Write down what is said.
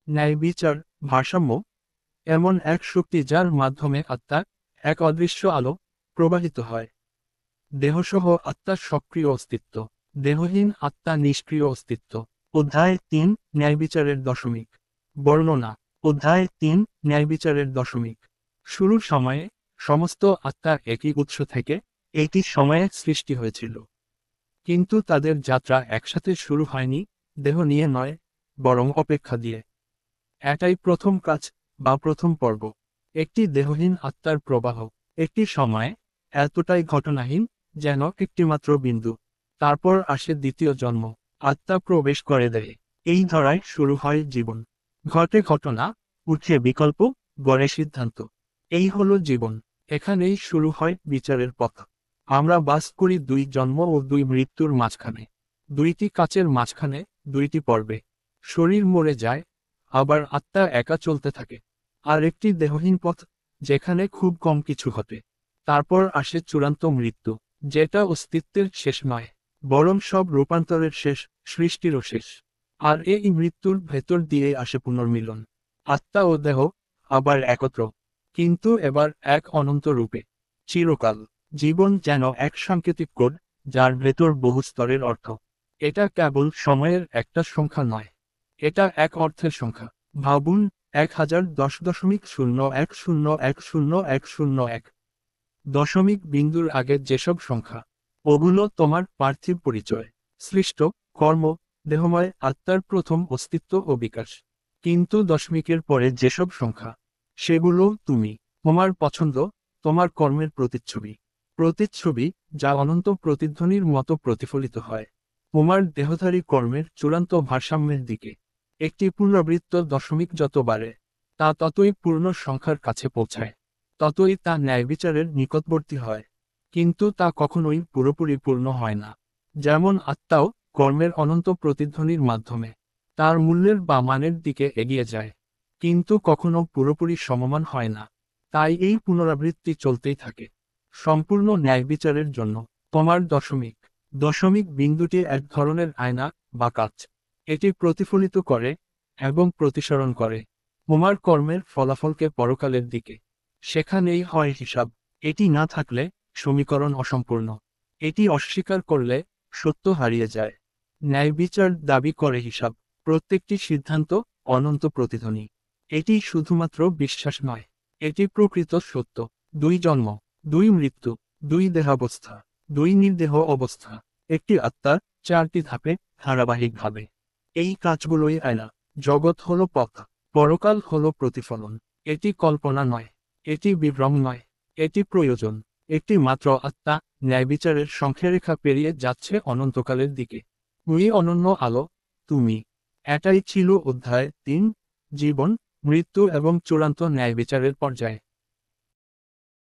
ন্যায় বিচার, ভারসাম্য এমন এক শক্তি যার মাধ্যমে আত্মা, এক অদৃশ্য আলো, প্রবাহিত হয়। দেহসহ আত্মার সক্রিয় অস্তিত্ব, দেহহীন আত্মা নিষ্ক্রিয় অস্তিত্ব। অধ্যায় 3, ন্যায়বিচারের দশমিক। বর্ণনা। অধ্যায় 3, ন্যায়বিচারের দশমিক। শুরুর সময়ে সমস্ত আত্মা একই উৎস থেকে একই সময়ে সৃষ্টি হয়েছিল। কিন্তু তাদের যাত্রা একসাথে শুরু হয়নি, দেহ নিয়ে নয়, বরং অপেক্ষা দিয়ে। এটাই প্রথম কাজ, বা প্রথম পর্ব। একটি দেহহীন আত্মার প্রবাহ, একটি সময়ে এতটাই ঘটনাহীন যেন একটিমাত্র বিন্দু। তারপর আসে দ্বিতীয় জন্ম, আত্মা প্রবেশ করে দেয়। এই ধারায় শুরু হয় জীবন। ঘটে ঘটনা, উঠে বিকল্প, গড়ে সিদ্ধান্ত। এই হলো জীবন। এখানেই শুরু হয় বিচারের পথ। আমরা বাস করি দুই জন্ম ও দুই মৃত্যুর মাঝখানে। দুইটি কাচের মাঝখানে, দুইটি পর্বে। শরীর মরে যায়, আবার আত্মা একা চলতে থাকে। আর একটি দেহহীন পথ, যেখানে খুব কম কিছু ঘটে। তারপর আসে চূড়ান্ত মৃত্যু, যেটা অস্তিত্বের শেষ নয়, বরং সব রূপান্তরের শেষ, সৃষ্টিরও শেষ। আর এই মৃত্যুর ভেতর দিয়ে আসে পুনর্মিলন। আত্মা ও দেহ আবার একত্র, কিন্তু এবার এক অনন্ত রূপে, চিরকাল। জীবন যেন এক সাংকেতিক কোড, যার ভেতর বহু স্তরের অর্থ। এটা কেবল সময়ের একটা সংখ্যা নয়, এটা এক অর্থের সংখ্যা। ভাবুন, 1010.0101010101 দশমিক বিন্দুর আগে যেসব সংখ্যা, ওগুলো তোমার পার্থিব পরিচয়, সৃষ্ট, কর্ম, দেহময় আত্মার প্রথম অস্তিত্ব ও বিকাশ। কিন্তু দশমিকের পরে যেসব সংখ্যা, সেগুলো তুমি, তোমার পছন্দ, তোমার কর্মের প্রতিচ্ছবি। প্রতিচ্ছবি, যা অনন্ত প্রতিধ্বনির মতো প্রতিফলিত হয় তোমার দেহধারী কর্মের চূড়ান্ত ভারসাম্যের দিকে। একটি পুনরাবৃত্ত দশমিক যত বাড়ে, তা ততই পূর্ণ সংখ্যার কাছে পৌঁছায়, ততই তা ন্যায়বিচারের নিকটবর্তী হয়। কিন্তু তা কখনোই পুরোপুরি পূর্ণ হয় না। যেমন আত্মাও কর্মের অনন্ত প্রতিধ্বনির মাধ্যমে তার মূল্যের বা মানের দিকে এগিয়ে যায়, কিন্তু কখনো পুরোপুরি সমমান হয় না। তাই এই পুনরাবৃত্তি চলতেই থাকে। সম্পূর্ণ ন্যায়বিচারের জন্য তোমার দশমিক, দশমিক বিন্দুটি এক ধরনের আয়না বা কাঁচ। এটি প্রতিফলিত করে এবং প্রতিসরণ করে তোমার কর্মের ফলাফলকে পরকালের দিকে। সেখানেই হয় হিসাব। এটি না থাকলে সমীকরণ অসম্পূর্ণ। এটি অস্বীকার করলে সত্য হারিয়ে যায়। ন্যায়বিচার দাবি করে হিসাব, প্রত্যেকটি সিদ্ধান্ত অনন্ত প্রতিধ্বনি। এটি শুধুমাত্র বিশ্বাস নয়, এটি প্রকৃত সত্য। দুই জন্ম, দুই মৃত্যু, দুই দেহাবস্থা, দুই নির্দেহ অবস্থা, একটি আত্মার, চারটি ধাপে, ধারাবাহিকভাবে। এই কাজগুলোই আয়না। জগৎ হলো পথ, পরকাল হলো প্রতিফলন। এটি কল্পনা নয়, এটি বিভ্রম নয়, এটি প্রয়োজন। একটি মাত্র আত্মা ন্যায়বিচারের সংখ্যারেখা পেরিয়ে যাচ্ছে অনন্তকালের দিকে। তুমি অনন্য আলো, তুমি। এটাই ছিল অধ্যায় 3, জীবন, মৃত্যু এবং চূড়ান্ত ন্যায়বিচারের পর্যায়ে।